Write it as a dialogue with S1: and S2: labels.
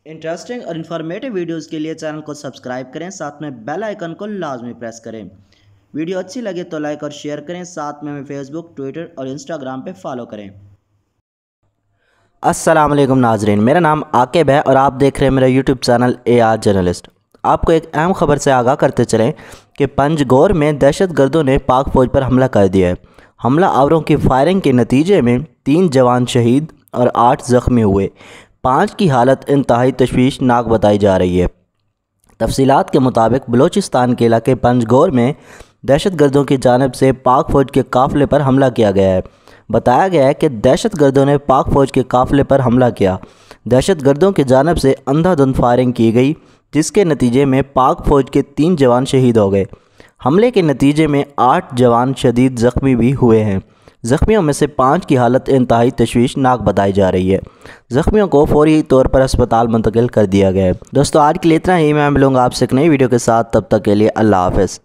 S1: Interesting और informative videos के लिए चैनल को सब्सक्राइब करें, साथ में बेल आइकन को लाजमी प्रेस करें। वीडियो अच्छी लगे तो लाइक और शेयर करें, साथ में हमें फेसबुक, ट्विटर और इंस्टाग्राम पे फॉलो करें।
S2: अस्सलाम वालेकुम नाजरीन, मेरा नाम आकिब है और आप देख रहे हैं मेरा यूट्यूब चैनल AR जर्नलिस्ट। आपको एक अहम खबर से आगाह करते चलें कि पंजगोर में दहशतगर्दों ने पाक फ़ौज पर हमला कर दिया है। हमला आवरों की फायरिंग के नतीजे में 3 जवान शहीद और 8 ज़ख्मी हुए। 5 की हालत इंतहाई तशवीशनाक बताई जा रही है। तफसीलात के मुताबिक बलूचिस्तान के इलाके पंजगोर में दहशतगर्दों की जानिब से पाक फ़ौज के काफ़िले पर हमला किया गया है। बताया गया है कि दहशतगर्दों ने पाक फ़ौज के काफ़िले पर हमला किया। दहशतगर्दों की जानिब से अंधाधुंध फायरिंग की गई, जिसके नतीजे में पाक फ़ौज के 3 जवान शहीद हो गए। हमले के नतीजे में 8 जवान शदीद ज़ख्मी भी हुए हैं। ज़ख्मियों में से 5 की हालत इंतहाई तशवीशनाक बताई जा रही है। ज़ख्मियों को फौरी तौर पर अस्पताल मुंतकिल कर दिया गया है। दोस्तों, आज के लिए इतना ही। मैं मिलूँगा आपसे एक नई वीडियो के साथ, तब तक के लिए अल्लाह हाफ़िज़।